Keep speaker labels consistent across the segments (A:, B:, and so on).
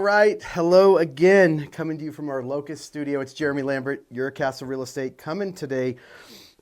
A: All right, hello again, coming to you from our Locust studio. It's Jeremy Lambert, Your Castle Real Estate, coming today.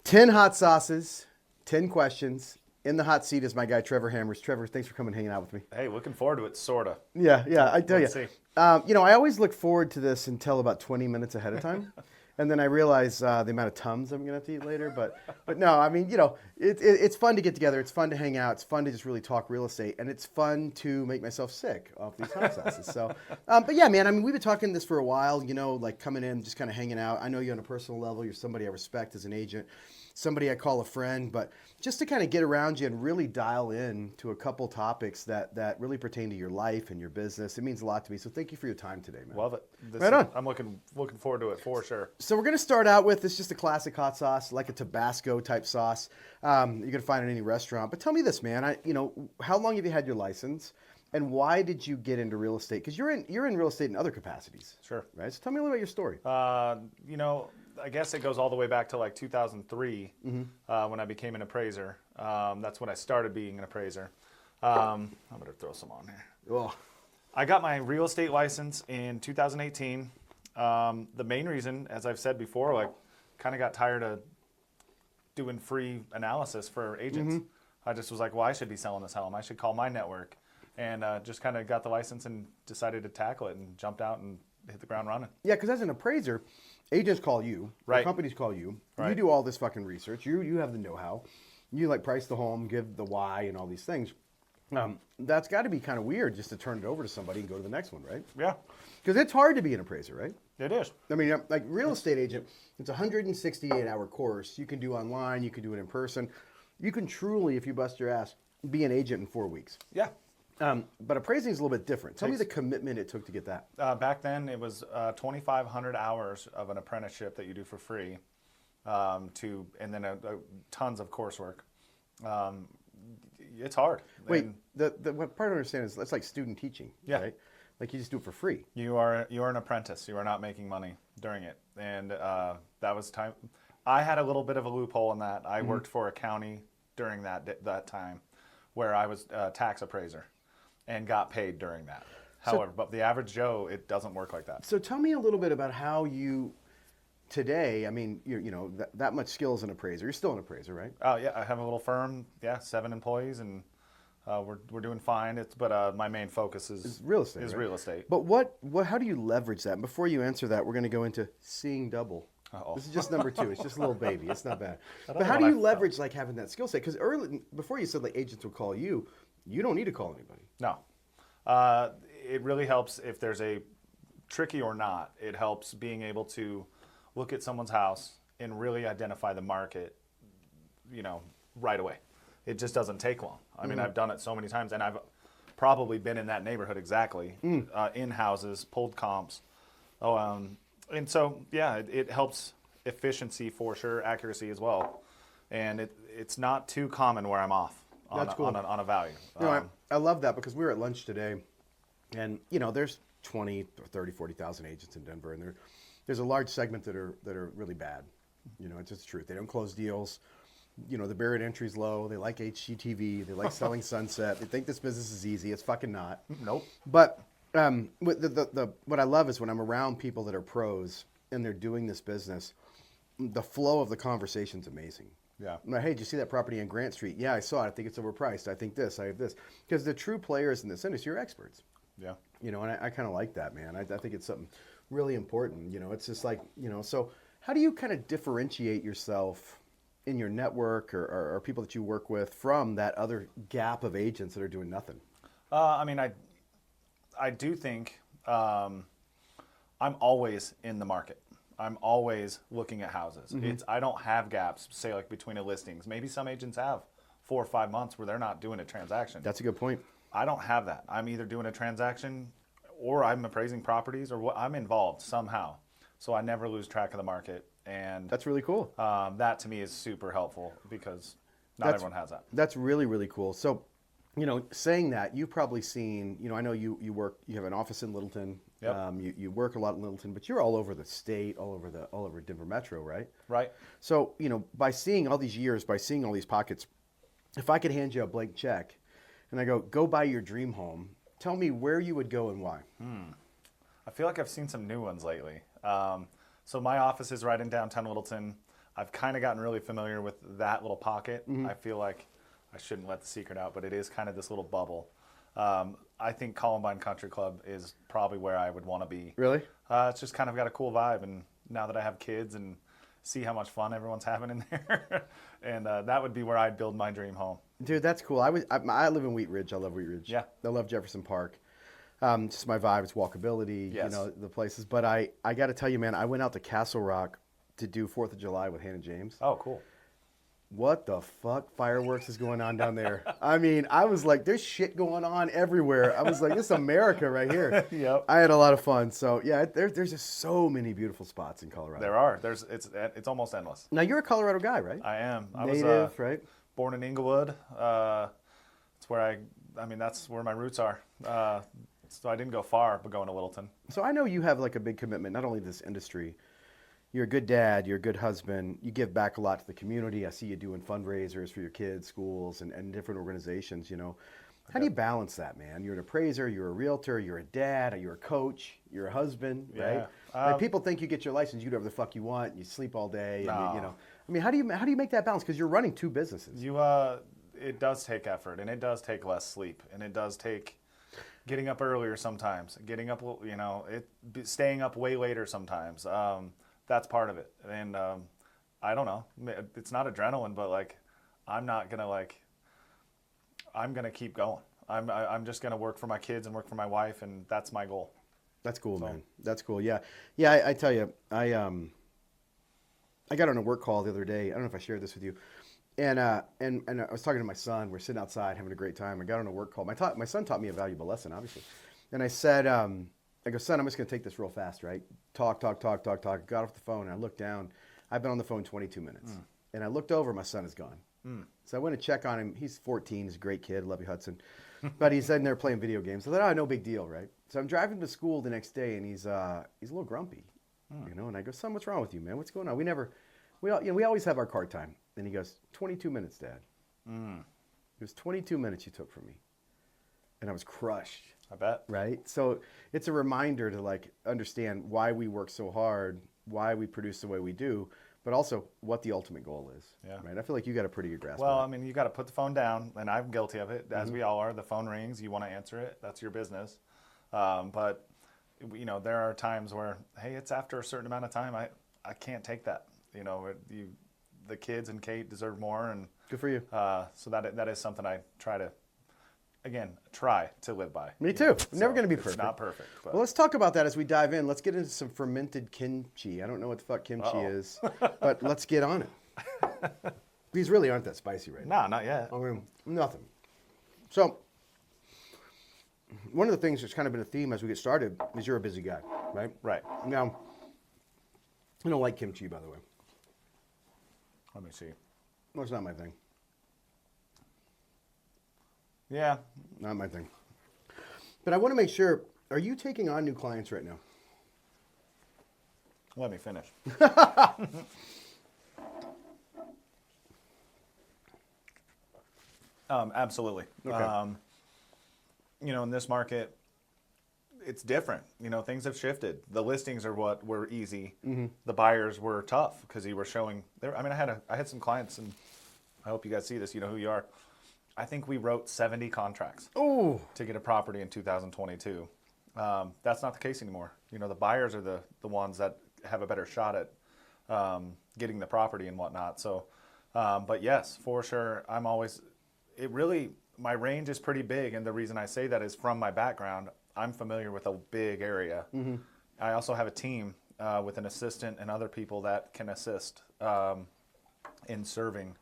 A: 10 hot sauces, 10 questions. In the hot seat is my guy, Trevor Hammers. Trevor, thanks for coming and hanging out with me.
B: Hey, looking forward to it, sorta.
A: Yeah, I tell you.
B: Let's see.
A: I always look forward to this until about 20 minutes ahead of time. And then I realize the amount of Tums I'm going to have to eat later. But no, I mean, it's fun to get together. It's fun to hang out. It's fun to just really talk real estate. And it's fun to make myself sick off these hot sauces. So, but yeah, man, I mean, we've been talking this for a while, like coming in, just kind of hanging out. I know you on a personal level. You're somebody I respect as an agent, somebody I call a friend. But just to kind of get around you and really dial in to a couple topics that really pertain to your life and your business. It means a lot to me. So thank you for your time today, man.
B: Love it.
A: Right on.
B: I'm looking forward to it for sure.
A: So we're going to start out with, it's just a classic hot sauce, like a Tabasco type sauce. You're going to find in any restaurant. But tell me this, man. How long have you had your license, and why did you get into real estate? Because you're in real estate in other capacities.
B: Sure.
A: Right. So tell me a little about your story.
B: I guess it goes all the way back to like 2003 when I became an appraiser. That's when I started being an appraiser. I'm going to throw some on here.
A: Oh.
B: I got my real estate license in 2018. The main reason, as I've said before, kind of got tired of doing free analysis for agents. I just was like, well, I should be selling this home. I should call my network. And just kind of got the license and decided to tackle it and jumped out and hit the ground running.
A: Yeah, because as an appraiser, agents call you,
B: right?
A: Companies call you.
B: Right.
A: You do all this fucking research. You have the know-how. You price the home, give the why, and all these things. That's got to be kind of weird just to turn it over to somebody and go to the next one, right?
B: Yeah.
A: Because it's hard to be an appraiser, right?
B: It is.
A: I mean, like real estate agent, it's a 168-hour course. You can do online. You can do it in person. You can truly, if you bust your ass, be an agent in 4 weeks.
B: Yeah.
A: But appraising is a little bit different. Tell me the commitment it took to get that.
B: Back then, it was 2,500 hours of an apprenticeship that you do for free, and then tons of coursework. It's hard.
A: Wait, what part I don't understand is that's like student teaching, right? Like you just do it for free.
B: You are an apprentice. You are not making money during it, and that was time. I had a little bit of a loophole in that. I worked for a county during that time, where I was a tax appraiser, and got paid during that. However, but the average Joe, it doesn't work like that.
A: So tell me a little bit about how you today. I mean, that much skill as an appraiser. You're still an appraiser, right?
B: Oh yeah, I have a little firm. Yeah, 7 employees, and we're doing fine. But my main focus is
A: real estate.
B: Real estate.
A: But how do you leverage that? And before you answer that, we're going to go into seeing double.
B: Uh-oh.
A: This is just number 2. It's just a little baby. It's not bad. But how do you leverage having that skill set? Because before you said agents will call you, you don't need to call anybody.
B: No. It really helps if there's a tricky or not. It helps being able to look at someone's house and really identify the market, right away. It just doesn't take long. I mean, I've done it so many times, and I've probably been in that neighborhood exactly, in houses, pulled comps. And so, yeah, it helps efficiency for sure, accuracy as well. And it's not too common where I'm off on a value.
A: I love that because we were at lunch today, and there's 20 or 30, 40,000 agents in Denver, and there's a large segment that are really bad. It's just the truth. They don't close deals. The barrier to entry is low. They like HGTV. They like selling Sunset. They think this business is easy. It's fucking not.
B: Nope.
A: But what I love is when I'm around people that are pros and they're doing this business, the flow of the conversation's amazing.
B: Yeah.
A: I'm like, hey, did you see that property on Grant Street? Yeah, I saw it. I think it's overpriced. I think this. I have this. Because the true players in this industry are experts.
B: Yeah.
A: And I kind of like that, man. I think it's something really important. It's just like, so how do you kind of differentiate yourself in your network or people that you work with from that other gap of agents that are doing nothing?
B: I do think I'm always in the market. I'm always looking at houses. I don't have gaps, say between the listings. Maybe some agents have 4 or 5 months where they're not doing a transaction.
A: That's a good point.
B: I don't have that. I'm either doing a transaction or I'm appraising properties or I'm involved somehow. So I never lose track of the market. And
A: that's really cool.
B: That to me is super helpful because not everyone has that.
A: That's really, really cool. So, saying that, you've probably seen, I know you have an office in Littleton.
B: Yep.
A: You work a lot in Littleton, but you're all over the state, all over Denver Metro, right?
B: Right.
A: So, by seeing all these years, by seeing all these pockets, if I could hand you a blank check and I go buy your dream home, tell me where you would go and why.
B: I feel like I've seen some new ones lately. So my office is right in downtown Littleton. I've kind of gotten really familiar with that little pocket. I feel like I shouldn't let the secret out, but it is kind of this little bubble. I think Columbine Country Club is probably where I would want to be.
A: Really?
B: It's just kind of got a cool vibe, and now that I have kids and see how much fun everyone's having in there, and that would be where I'd build my dream home.
A: Dude, that's cool. I live in Wheat Ridge. I love Wheat Ridge.
B: Yeah.
A: I love Jefferson Park. Just my vibe. It's walkability,
B: Yes.
A: the places. But I got to tell you, man, I went out to Castle Rock to do 4th of July with Hannah James.
B: Oh, cool.
A: What the fuck fireworks is going on down there? I mean, I was like, there's shit going on everywhere. I was like, this is America right here.
B: Yep.
A: I had a lot of fun. So yeah, there's just so many beautiful spots in Colorado.
B: There are. It's almost endless.
A: Now you're a Colorado guy, right?
B: I am. I
A: Native,
B: was
A: right?
B: born in Inglewood. It's where that's where my roots are. So I didn't go far, but going to Littleton.
A: So I know you have like a big commitment, not only to this industry. You're a good dad, you're a good husband, you give back a lot to the community. I see you doing fundraisers for your kids, schools, and different organizations, How do you balance that, man? You're an appraiser, you're a realtor, you're a dad, you're a coach, you're a husband, right? Like people think you get your license, you do whatever the fuck you want, you sleep all day, and
B: No.
A: I mean, how do you make that balance? Because you're running 2 businesses.
B: It does take effort, and it does take less sleep, and it does take getting up earlier sometimes, getting up, staying up way later sometimes. That's part of it, and I don't know. It's not adrenaline, but I'm not gonna I'm gonna keep going. I'm just gonna work for my kids and work for my wife, and that's my goal.
A: That's cool, man. That's cool. Yeah, yeah. I tell you, I got on a work call the other day. I don't know if I shared this with you, and I was talking to my son. We're sitting outside having a great time. I got on a work call. My son taught me a valuable lesson, obviously, and I said, I go, son, I'm just going to take this real fast, right? Talk. Got off the phone, and I looked down. I've been on the phone 22 minutes. And I looked over, my son is gone. So I went to check on him. He's 14. He's a great kid. Love you, Hudson. But he's in there playing video games. I thought, no big deal, right? So I'm driving to school the next day, and he's a little grumpy, And I go, son, what's wrong with you, man? What's going on? We always have our car time. And he goes, 22 minutes, Dad. It was 22 minutes you took from me. And I was crushed.
B: I bet.
A: Right? So it's a reminder to understand why we work so hard, why we produce the way we do, but also what the ultimate goal is.
B: Yeah.
A: Right? I feel like you got a pretty good grasp
B: Well,
A: of it.
B: you got to put the phone down, and I'm guilty of it, as we all are. The phone rings, you want to answer it. That's your business. But there are times where, hey, it's after a certain amount of time. I can't take that. The kids and Kate deserve more, and
A: Good for you.
B: so that is something I try to live by.
A: Me too. Never going to be
B: It's
A: perfect.
B: not perfect. But.
A: Well, let's talk about that as we dive in. Let's get into some fermented kimchi. I don't know what the fuck kimchi is, but let's get on it. These really aren't that spicy right now.
B: No, not yet.
A: I mean, nothing. So, one of the things that's kind of been a theme as we get started is you're a busy guy, right?
B: Right.
A: Now, I don't like kimchi, by the way.
B: Let me see.
A: Well, it's not my thing.
B: Yeah.
A: Not my thing. But I want to make sure, are you taking on new clients right now?
B: Let me finish. Absolutely.
A: Okay.
B: In this market, it's different. Things have shifted. The listings are what were easy. The buyers were tough because you were showing. I had some clients, and I hope you guys see this. You know who you are. I think we wrote 70 contracts
A: Oh,
B: to get a property in 2022. That's not the case anymore. The buyers are the ones that have a better shot at getting the property and whatnot. So, but yes, for sure, my range is pretty big. And the reason I say that is from my background, I'm familiar with a big area. I also have a team with an assistant and other people that can assist in serving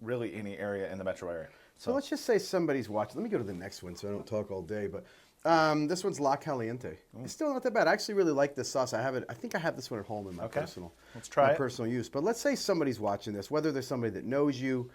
B: really any area in the metro area.
A: so let's just say somebody's watching. Let me go to the next one so I don't talk all day. But this one's La Caliente. It's still not that bad. I actually really like this sauce. I think I have this one at home in my
B: Let's try it.
A: personal use. But let's say somebody's watching this, whether there's somebody that knows you,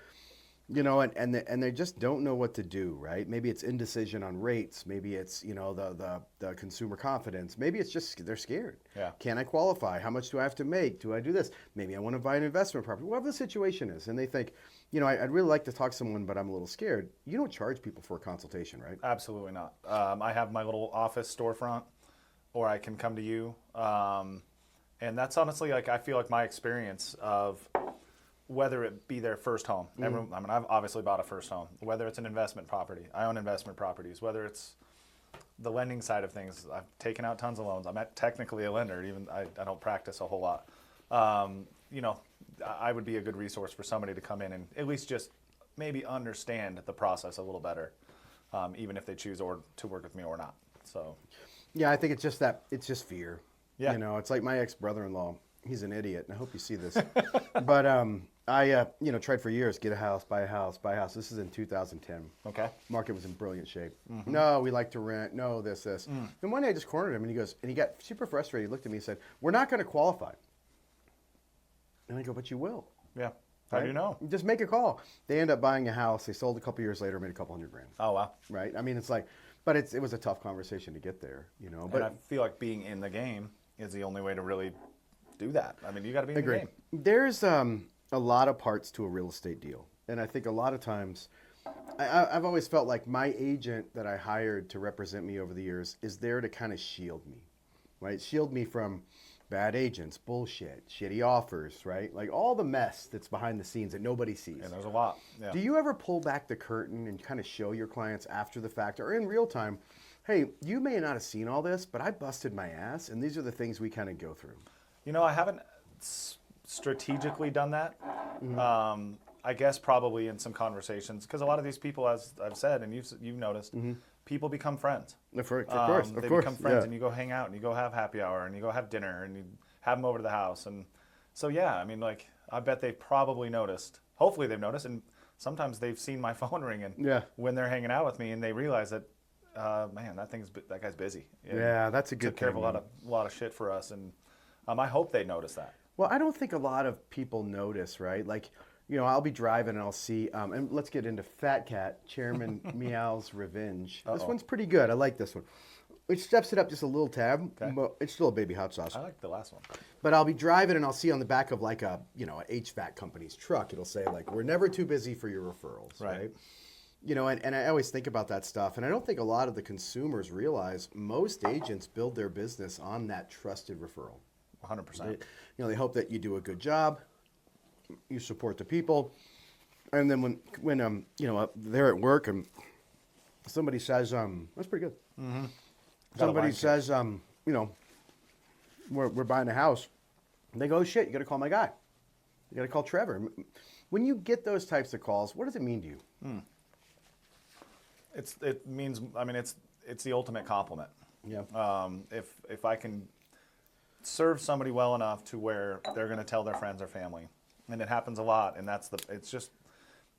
A: and they just don't know what to do, right? Maybe it's indecision on rates. Maybe it's, the consumer confidence. Maybe it's just they're scared.
B: Yeah.
A: Can I qualify? How much do I have to make? Do I do this? Maybe I want to buy an investment property. Whatever the situation is. And they think, I'd really like to talk to someone, but I'm a little scared. You don't charge people for a consultation, right?
B: Absolutely not. I have my little office storefront or I can come to you. And that's honestly, like, I feel like my experience of whether it be their first home. I mean, I've obviously bought a first home. Whether it's an investment property, I own investment properties. Whether it's the lending side of things, I've taken out tons of loans. I'm technically a lender, even I don't practice a whole lot. You know, I would be a good resource for somebody to come in and at least just maybe understand the process a little better, even if they choose to work with me or not. So,
A: Yeah, I think it's just fear.
B: Yeah.
A: You know, it's like my ex-brother-in-law. He's an idiot, and I hope you see this. But I tried for years, get a house, buy a house, buy a house. This is in 2010.
B: okay.
A: Market was in brilliant shape. No, we like to rent. No, this. And one day I just cornered him, and he got super frustrated. He looked at me and said, "We're not going to qualify." And I go, "But you will."
B: Yeah. How do you know?
A: Just make a call. They end up buying a house. They sold a couple years later, made a couple $100,000.
B: Oh, wow.
A: Right? I mean, it's like, but it was a tough conversation to get there, you know. But
B: And I feel like being in the game is the only way to really do that. I mean, you got to be in the game.
A: There's a lot of parts to a real estate deal, and I think a lot of times, I've always felt like my agent that I hired to represent me over the years is there to kind of shield me, right? Shield me from bad agents, bullshit, shitty offers, right? Like all the mess that's behind the scenes that nobody sees.
B: And there's a lot. Yeah.
A: Do you ever pull back the curtain and kind of show your clients after the fact or in real time, hey, you may not have seen all this, but I busted my ass, and these are the things we kind of go through?
B: You know, I haven't strategically done that. I guess probably in some conversations, because a lot of these people, as I've said, and you've noticed, people become friends.
A: Of course,
B: they become friends, and you go hang out, and you go have happy hour, and you go have dinner, and you have them over to the house, and so yeah, I mean, like, I bet they've probably noticed. Hopefully, they've noticed, and sometimes they've seen my phone ringing when they're hanging out with me, and they realize that, man, that guy's busy.
A: Yeah, that's a good
B: took care of
A: thing,
B: a lot of shit for us, and I hope they notice that.
A: Well, I don't think a lot of people notice, right? Like, you know, I'll be driving and I'll see, and let's get into Fat Cat, Chairman Meow's Revenge. This one's pretty good. I like this one. It steps it up just a little tab, but it's still a baby hot sauce.
B: I like the last one.
A: But I'll be driving and I'll see on the back of like a, an HVAC company's truck, it'll say like, we're never too busy for your referrals, right? You know, and I always think about that stuff. And I don't think a lot of the consumers realize most agents build their business on that trusted referral.
B: 100%.
A: They hope that you do a good job, you support the people, and then when they're at work and somebody says, that's pretty good.
B: Mm-hmm.
A: Somebody says, we're buying a house. And they go, oh, shit, you got to call my guy. You got to call Trevor. When you get those types of calls, what does it mean to you?
B: It means, I mean, it's the ultimate compliment.
A: Yeah.
B: If I can serve somebody well enough to where they're going to tell their friends or family, and it happens a lot, and it's just,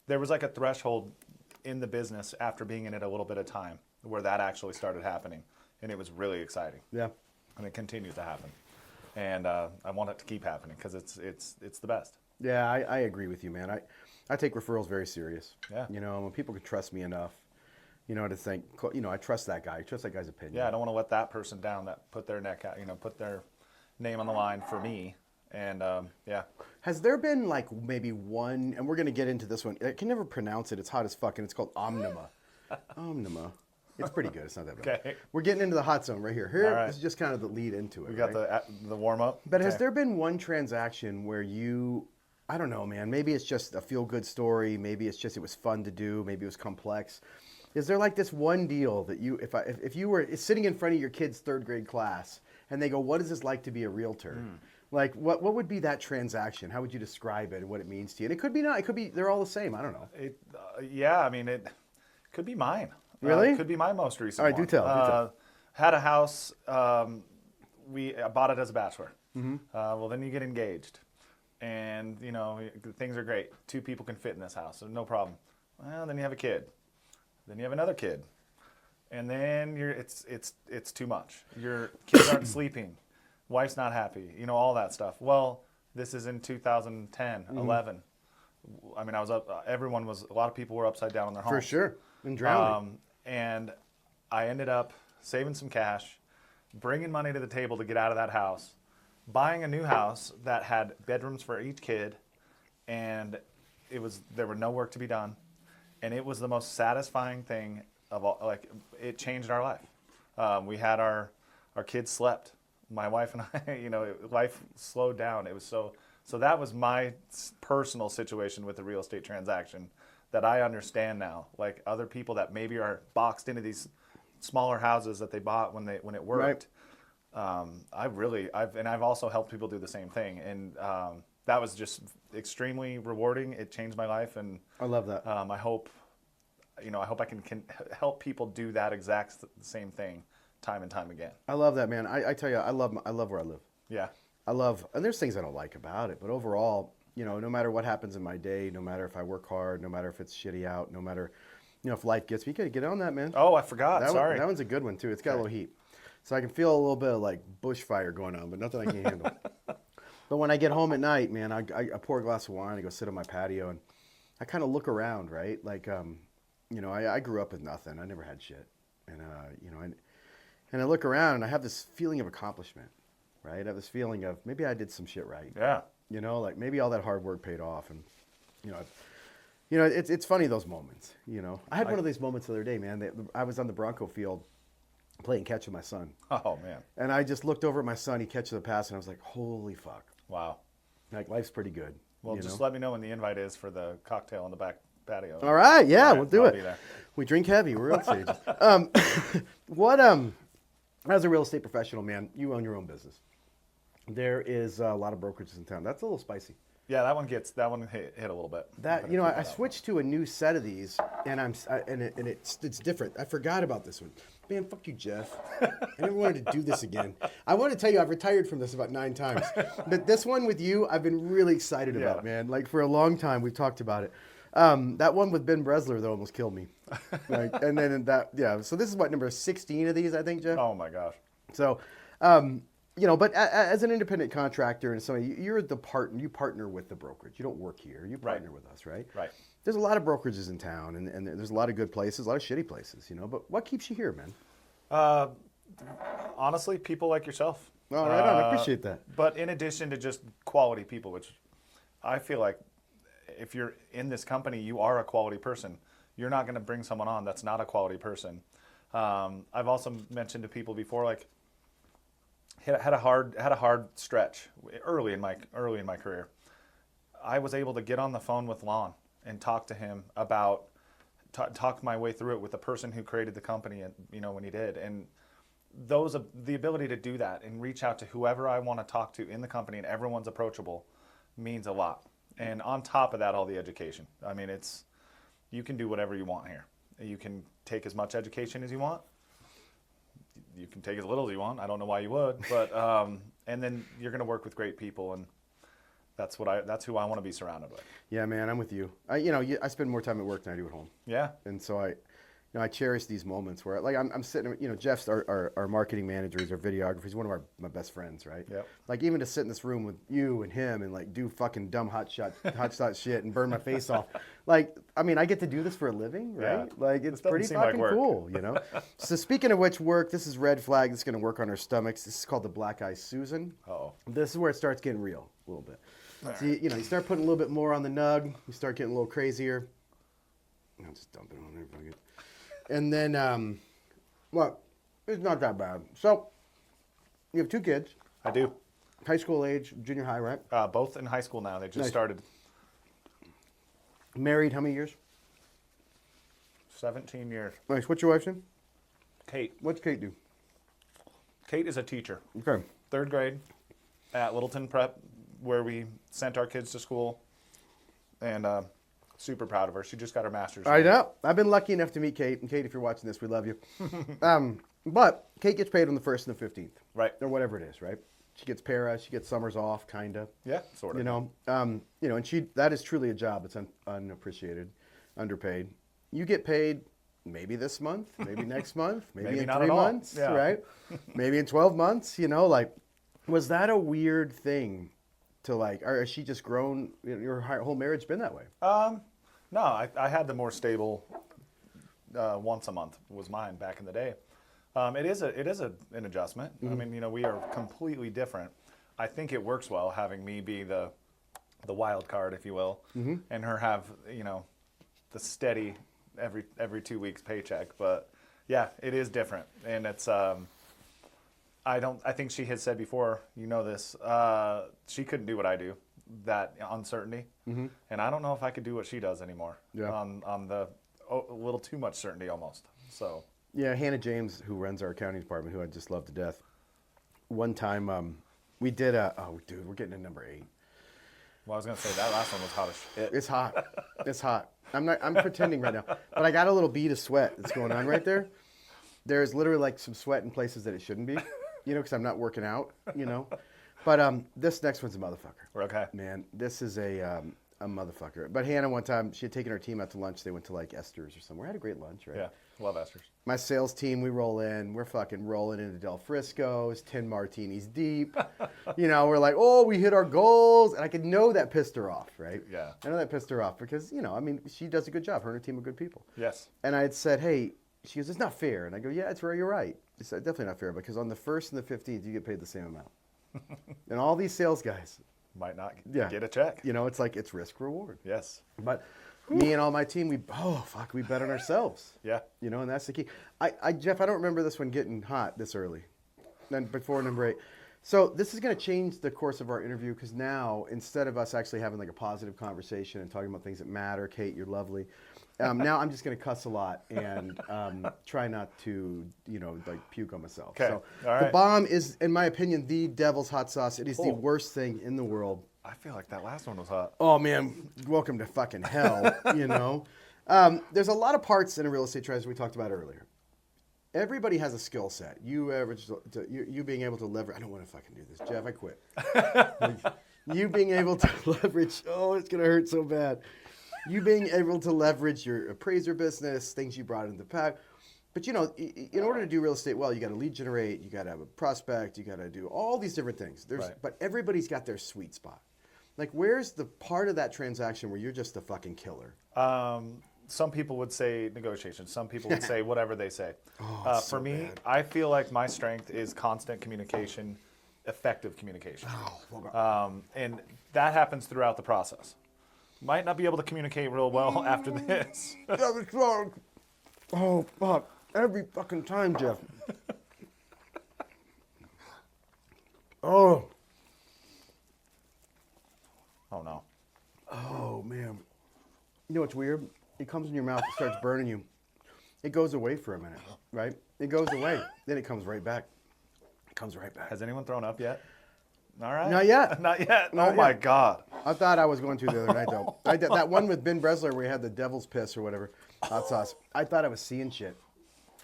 B: there was like a threshold in the business after being in it a little bit of time where that actually started happening, and it was really exciting.
A: Yeah.
B: And it continues to happen, and I want it to keep happening because it's the best.
A: Yeah, I agree with you, man. I take referrals very serious.
B: Yeah.
A: When people can trust me enough, to think, I trust that guy. I trust that guy's opinion.
B: Yeah, I don't want to let that person down that put their neck out, put their name on the line for me. And yeah.
A: Has there been like maybe one, and we're going to get into this one. I can never pronounce it. It's hot as fuck, and it's called Omnima. Omnima. It's pretty good. It's not that bad.
B: Okay.
A: We're getting into the hot zone right here.
B: All right.
A: This is just kind of the lead into it.
B: We got the warm up.
A: But has there been one transaction where I don't know, man, maybe it's just a feel-good story. Maybe it's just it was fun to do. Maybe it was complex. Is there like this one deal that if you were sitting in front of your kid's third grade class and they go, what is this like to be a realtor? Like, what would be that transaction? How would you describe it and what it means to you? And it could be not. It could be they're all the same. I don't know.
B: Yeah, I mean, it could be mine.
A: Really?
B: It could be my most recent
A: All right,
B: one.
A: do tell.
B: Had a house. I bought it as a bachelor.
A: Mm-hmm.
B: Well, then you get engaged. And, things are great. 2 people can fit in this house, so no problem. Well, then you have a kid. Then you have another kid. And then it's too much. Your kids aren't sleeping. Wife's not happy. All that stuff. Well, this is in 2010, 11. I mean, I was up. A lot of people were upside down in their homes.
A: For sure. And drowning.
B: And I ended up saving some cash, bringing money to the table to get out of that house, buying a new house that had bedrooms for each kid, and there were no work to be done, and it was the most satisfying thing of all. Like, it changed our life. We had our our kids slept. My wife and I, life slowed down. It was so that was my personal situation with the real estate transaction that I understand now. Like other people that maybe are boxed into these smaller houses that they bought when it worked. Right. I've also helped people do the same thing, and that was just extremely rewarding. It changed my life, and
A: I love that.
B: I hope I can help people do that exact same thing time and time again.
A: I love that, man. I tell you, I love where I live.
B: Yeah.
A: And there's things I don't like about it, but overall, no matter what happens in my day, no matter if I work hard, no matter if it's shitty out, no matter, if life gets me, you gotta get on that, man.
B: Oh, I forgot. Sorry.
A: That one's a good one too. It's got a little heat. So I can feel a little bit of like bushfire going on, but nothing I can't handle. But when I get home at night, man, I pour a glass of wine, I go sit on my patio, and I kind of look around, right? Like, I grew up with nothing. I never had shit. And, and I look around and I have this feeling of accomplishment, right? I have this feeling of maybe I did some shit right.
B: Yeah.
A: Like maybe all that hard work paid off. And, it's funny, those moments, I had one of these moments the other day, man. I was on the Bronco field playing catch with my son.
B: Oh, man.
A: And I just looked over at my son. He catches the pass, and I was like, holy fuck.
B: Wow.
A: Like, life's pretty good.
B: Well, just let me know when the invite is for the cocktail on the back patio.
A: All right. Yeah, we'll do
B: I'll
A: it.
B: be there.
A: We drink heavy. We're real estate. As a real estate professional, man, you own your own business. There is a lot of brokerages in town. That's a little spicy.
B: Yeah, that one hit a little bit.
A: I switched to a new set of these, and it's different. I forgot about this one. Man, fuck you, Jeff. I never wanted to do this again. I want to tell you, I've retired from this about 9 times. But this one with you, I've been really excited about, man. Like, for a long time, we've talked about it. That one with Ben Bresler, though, almost killed me. So this is what, number 16 of these, I think, Jeff?
B: Oh, my gosh.
A: So, but as an independent contractor and somebody, you're the partner. You partner with the brokerage. You don't work here. You partner with us, right?
B: Right.
A: There's a lot of brokerages in town, and there's a lot of good places, a lot of shitty places, But what keeps you here, man?
B: Honestly, people like yourself.
A: Oh, right on. I appreciate that.
B: But in addition to just quality people, which I feel like if you're in this company, you are a quality person. You're not going to bring someone on that's not a quality person. I've also mentioned to people before, like, had a hard stretch early in my career. I was able to get on the phone with Lon and talk to him about talk my way through it with the person who created the company, and when he did, and the ability to do that and reach out to whoever I want to talk to in the company, and everyone's approachable, means a lot. And on top of that, all the education. I mean, you can do whatever you want here. You can take as much education as you want. You can take as little as you want. I don't know why you would, but and then you're going to work with great people, and that's who I want to be surrounded with.
A: Yeah, man, I'm with you. I spend more time at work than I do at home.
B: Yeah.
A: And so I cherish these moments where, like, I'm sitting, Jeff's our marketing manager, he's our videographer, he's one of my best friends, right?
B: Yep.
A: Like, even to sit in this room with you and him and, like, do fucking dumb hot shot shit and burn my face off. Like, I mean, I get to do this for a living, right?
B: Yeah.
A: Like, it's pretty fucking cool, So speaking of which, this is red flag, this is going to work on our stomachs. This is called the Black Eyed Susan.
B: Uh-oh.
A: This is where it starts getting real a little bit. So, you start putting a little bit more on the nug, you start getting a little crazier. I'll just dump it on there, fuck it. And then, it's not that bad. So, you have 2 kids.
B: I do.
A: High school age, junior high, right?
B: Both in high school now. They just
A: Nice.
B: started.
A: Married, how many years?
B: 17 years.
A: Nice. What's your wife's name?
B: Kate.
A: What's Kate do?
B: Kate is a teacher.
A: Okay.
B: 3rd grade at Littleton Prep, where we sent our kids to school. And super proud of her. She just got her master's.
A: I know. I've been lucky enough to meet Kate. And Kate, if you're watching this, we love you. But Kate gets paid on the 1st and the 15th.
B: Right.
A: Or whatever it is, right? She gets para, she gets summers off, kind of.
B: Yeah, sort of.
A: And that is truly a job that's unappreciated, underpaid. You get paid maybe this month, maybe next month, maybe in
B: not
A: 3
B: at all.
A: months,
B: Yeah.
A: right? Maybe in 12 months, was that a weird thing to, like, or has she just grown, your whole marriage been that way?
B: No, I had the more stable once a month was mine back in the day. It is an adjustment.
A: Mm-hmm.
B: I mean, we are completely different. I think it works well having me be the wild card, if you will,
A: Mm-hmm.
B: and her have the steady every 2 weeks paycheck. But yeah, it is different, and it's I think she had said before, you know this, she couldn't do what I do, that uncertainty. Mm-hmm. And I don't know if I could do what she does anymore.
A: Yeah.
B: On the a little too much certainty almost. So.
A: Yeah, Hannah James, who runs our accounting department, who I just love to death. One time, we did we're getting to number 8.
B: Well, I was gonna say that last one was hot as shit.
A: It's hot. It's hot. I'm pretending right now, but I got a little bead of sweat that's going on right there. There's literally like some sweat in places that it shouldn't be, because I'm not working out, But this next one's a motherfucker.
B: Okay.
A: Man, this is a motherfucker. But Hannah, one time, she had taken her team out to lunch. They went to like Esther's or somewhere. Had a great lunch, right?
B: Yeah, love Esther's.
A: My sales team, we roll in. We're fucking rolling into Del Frisco's, 10 martinis deep. We're like, oh, we hit our goals. And I could know that pissed her off, right?
B: Yeah.
A: I know that pissed her off because, she does a good job. Her and her team are good people.
B: Yes.
A: And I had said, hey, she goes, it's not fair. And I go, yeah, it's right. You're right. It's definitely not fair because on the 1st and the 15th, you get paid the same amount. And all these sales guys
B: might not get a check.
A: It's like it's risk reward.
B: Yes.
A: But me and all my team, we bet on ourselves.
B: Yeah.
A: And that's the key. Jeff, I don't remember this one getting hot this early. Then before number 8. So this is going to change the course of our interview because now instead of us actually having like a positive conversation and talking about things that matter, Kate, you're lovely. Now I'm just going to cuss a lot and try not to, like puke on myself.
B: Okay.
A: So
B: all right.
A: The bomb is, in my opinion, the devil's hot sauce. It is the worst thing in the world.
B: I feel like that last one was hot.
A: Oh man, welcome to fucking hell. There's a lot of parts in a real estate transaction we talked about earlier. Everybody has a skill set. You being able to leverage. I don't want to fucking do this, Jeff. I quit. You being able to leverage. Oh, it's gonna hurt so bad. You being able to leverage your appraiser business, things you brought into the pack. But in order to do real estate well, you got to lead generate, you got to have a prospect, you got to do all these different things.
B: Right.
A: But everybody's got their sweet spot. Like, where's the part of that transaction where you're just a fucking killer?
B: Some people would say negotiation. Some people would say whatever they say.
A: So
B: for me,
A: bad.
B: I feel like my strength is constant communication, effective communication. And that happens throughout the process. Might not be able to communicate real well after this.
A: Oh, fuck. Every fucking time, Jeff. Oh.
B: Oh, no.
A: Oh, man. You know what's weird? It comes in your mouth, it starts burning you. It goes away for a minute, right? It goes away. Then it comes right back. It comes right back.
B: Has anyone thrown up yet? All right.
A: Not yet.
B: Not yet.
A: Not
B: Oh, my
A: yet.
B: God.
A: I thought I was going to the other night, though. I did that one with Ben Bresler where he had the devil's piss or whatever, hot sauce. I thought I was seeing shit.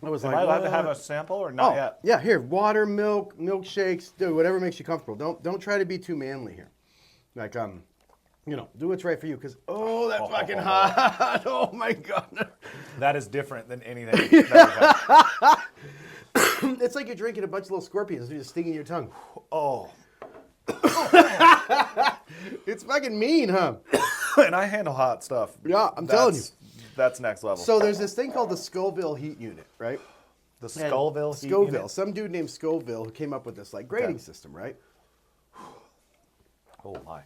A: I was
B: Am
A: like,
B: I allowed to have
A: "What?"
B: a sample or not yet?
A: Yeah, here, water, milk, milkshakes, dude, whatever makes you comfortable. Don't try to be too manly here. Like, do what's right for you, because, that's fucking hot. Oh, my God.
B: That is different than anything that we've had.
A: It's like you're drinking a bunch of little scorpions and you're just stinging your tongue.
B: Oh.
A: It's fucking mean, huh?
B: And I handle hot stuff.
A: Yeah, I'm telling you.
B: That's next level.
A: So there's this thing called the Scoville heat unit, right?
B: The Scoville heat
A: Scoville.
B: unit?
A: Some dude named Scoville who came up with this like grading
B: Okay.
A: system, right?
B: Oh, my.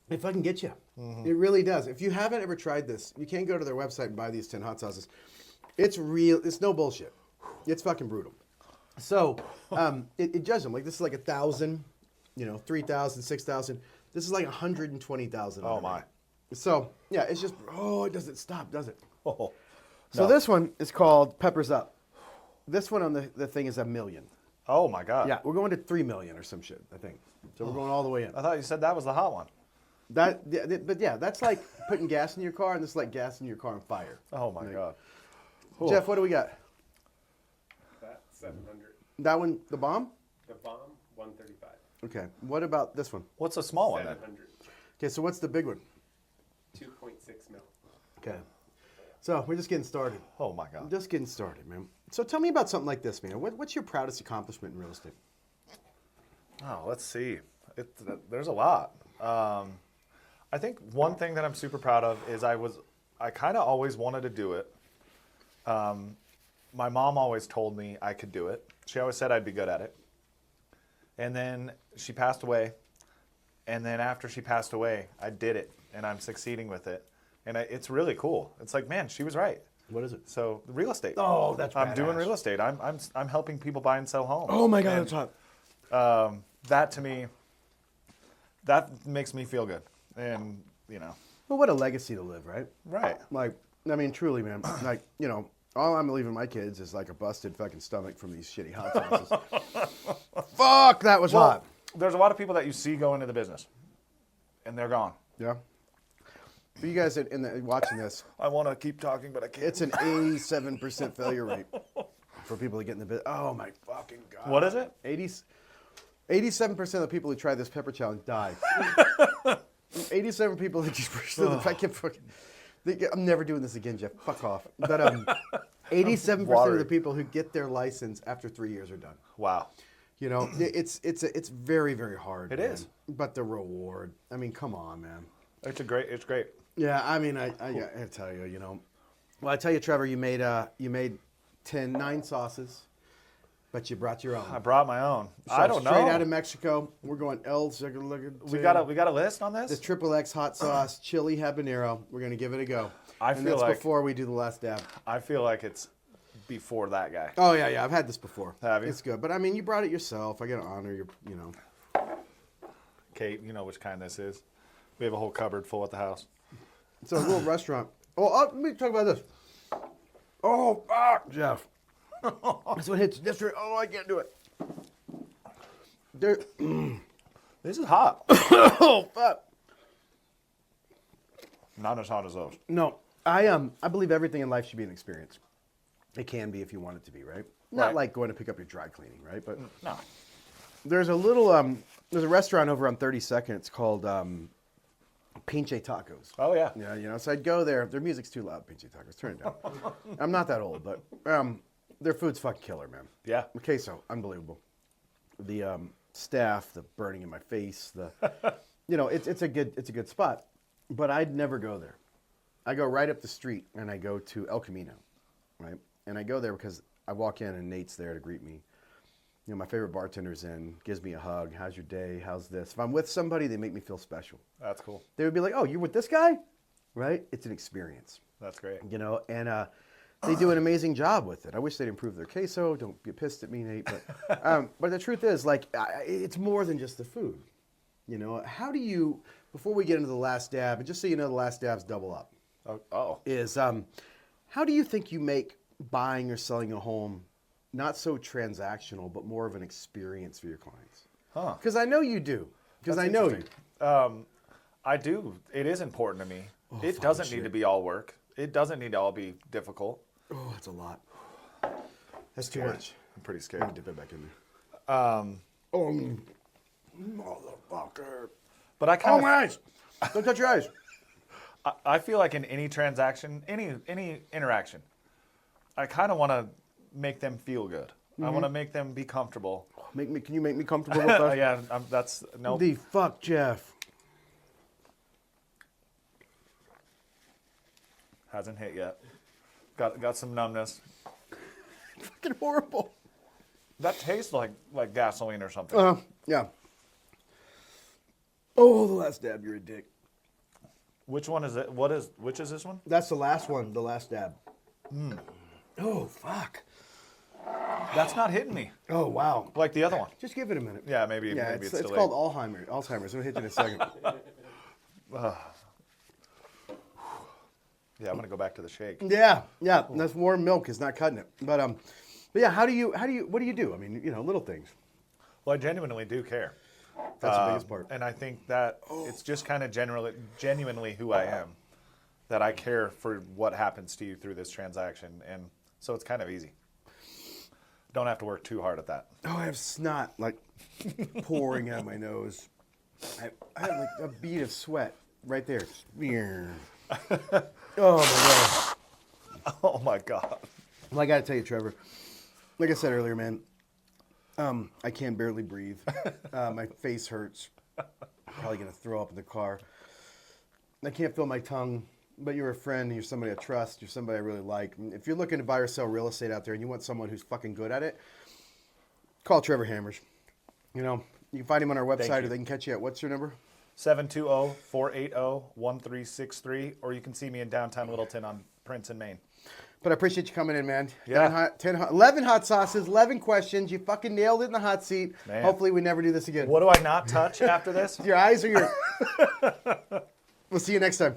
A: It fucking gets you. It really does. If you haven't ever tried this, you can go to their website and buy these 10 hot sauces. It's real. It's no bullshit. It's fucking brutal. So it judges them. Like, this is like 1,000, 3,000, 6,000. This is like 120,000.
B: Oh, my.
A: So, yeah, it's just, it doesn't stop, does it?
B: Oh.
A: So
B: No.
A: this one is called Peppers Up. This one on the thing is 1 million.
B: Oh, my God.
A: Yeah, we're going to 3 million or some shit, I think. So we're going all the way in.
B: I thought you said that was the hot one.
A: But yeah, that's like putting gas in your car, and this is like gas in your car on fire.
B: Oh, my
A: Like,
B: God.
A: Jeff, what do we got?
C: That 700.
A: That one, the bomb?
C: The bomb 135.
A: Okay. What about this one?
B: What's a small one then?
C: 700.
A: Okay, so what's the big one?
C: 2.6 mil.
A: Okay. So we're just getting started.
B: Oh, my God.
A: Just getting started, man. So tell me about something like this, man. What's your proudest accomplishment in real estate?
B: Oh, let's see. There's a lot. I think one thing that I'm super proud of is I kind of always wanted to do it. My mom always told me I could do it. She always said I'd be good at it. And then she passed away. And then after she passed away, I did it, and I'm succeeding with it. And it's really cool. It's like, man, she was right.
A: What is it?
B: So real estate.
A: Oh, that's
B: I'm doing
A: badass.
B: real estate. I'm helping people buy and sell homes.
A: Oh my God,
B: And,
A: that's hot.
B: that to me, that makes me feel good. And
A: Well, what a legacy to live, right?
B: right.
A: Like, I mean, truly, man. Like, all I'm leaving my kids is like a busted fucking stomach from these shitty hot sauces. Fuck, that was hot.
B: There's a lot of people that you see go into the business, and they're gone.
A: Yeah. For you guys watching this,
B: I want to keep talking, but I can't.
A: it's an 87% failure rate for people to get in the business. Oh my fucking God.
B: What is it?
A: 87% of the people who tried this pepper challenge died. 87 people that just pushed through the fucking I'm never doing this again, Jeff. Fuck off. But 87% of the people who get their license after 3 years are done.
B: Wow.
A: It's very, very hard.
B: It
A: man.
B: is.
A: But the reward. I mean, come on, man.
B: It's great.
A: Yeah, I mean, I tell you, Well, I tell you, Trevor, you made 9 sauces, but you brought your own.
B: I brought my own.
A: So
B: I don't know.
A: Straight out of Mexico. We're going El
B: we got a list on this?
A: the triple X hot sauce, chili habanero. We're gonna give it a go.
B: I
A: and
B: feel
A: that's
B: like-
A: before we do the last dab.
B: I feel like it's before that guy.
A: Oh yeah, I've had this before.
B: Have you?
A: It's good, but I mean, you brought it yourself. I gotta honor your.
B: Kate, you know which kind this is. We have a whole cupboard full at the house.
A: It's a little restaurant. Let me talk about this. Oh fuck, Jeff. That's what hits district. Oh, I can't do it. There.
B: This is hot.
A: Oh fuck.
B: Not as hot as those.
A: No, I believe everything in life should be an experience. It can be if you want it to be, right? Not
B: Right.
A: like going to pick up your dry cleaning, right? But
B: No.
A: there's a restaurant over on 32nd. It's called Pinche Tacos.
B: Oh yeah.
A: Yeah, so I'd go there. Their music's too loud, Pinche Tacos. Turn it down. I'm not that old, but their food's fucking killer, man.
B: Yeah.
A: The queso, unbelievable. The staff, the burning in my face, it's a good spot. But I'd never go there. I go right up the street and I go to El Camino, right? And I go there because I walk in and Nate's there to greet me. My favorite bartender's in, gives me a hug. How's your day? How's this? If I'm with somebody, they make me feel special.
B: That's cool.
A: They would be like, oh, you're with this guy? Right? It's an experience,
B: That's great.
A: and they do an amazing job with it. I wish they'd improve their queso. Don't be pissed at me, Nate. But the truth is, it's more than just the food. How do you, before we get into the last dab, and just so you know, the last dab's double up, is how do you think you make buying or selling a home not so transactional, but more of an experience for your clients?
B: Huh.
A: Because I know you do. Because I know you.
B: I do. It is important to me. It
A: fucking
B: doesn't
A: shit.
B: need to be all work. It doesn't need to all be difficult.
A: Oh, that's a lot. That's too
B: Scared.
A: much.
B: I'm pretty
A: Let
B: scared.
A: me dip it back in there.
B: Um,
A: Motherfucker.
B: but I
A: Oh,
B: kind
A: my eyes. Don't touch your eyes.
B: I feel like in any transaction, any interaction, I kind of want to make them feel good. I want to make them be comfortable.
A: Can you make me comfortable with that?
B: Yeah, that's no.
A: The fuck, Jeff.
B: Hasn't hit yet. Got some numbness.
A: Fucking horrible.
B: That tastes like gasoline or something.
A: Yeah. Oh, the last dab, you're a dick.
B: Which one is it? Which is this one?
A: That's the last one, the last dab. Oh, fuck.
B: That's not hitting me
A: Oh, wow.
B: like the other one.
A: Just give it a minute.
B: Yeah, maybe
A: Yeah,
B: maybe
A: it's
B: it's
A: called
B: delayed.
A: Alzheimer's. It'll hit you in a second.
B: Yeah, I'm gonna go back to the shake.
A: Yeah. That's warm milk is not cutting it. But yeah, what do you do? I mean, little things.
B: Well, I genuinely do care.
A: That's the biggest part.
B: And I think that it's just kind of genuinely who I am. That I care for what happens to you through this transaction, and so it's kind of easy. Don't have to work too hard at that.
A: Oh, I have snot pouring out of my nose. I have like a bead of sweat right there. Oh my god.
B: Oh my God.
A: Well, I got to tell you, Trevor. Like I said earlier, man, I can barely breathe. My face hurts. Probably gonna throw up in the car. I can't feel my tongue. But you're a friend, you're somebody I trust, you're somebody I really like. If you're looking to buy or sell real estate out there and you want someone who's fucking good at it, call Trevor Hammers. You can find him on our website or they can catch you at, what's your number?
B: 720-480-1363, or you can see me in downtown Littleton on Prince and Main.
A: But I appreciate you coming in, man.
B: Yeah.
A: 11 hot sauces, 11 questions. You fucking nailed it in the hot seat.
B: Man.
A: Hopefully we never do this again.
B: What do I not touch after this?
A: Your eyes or your... We'll see you next time.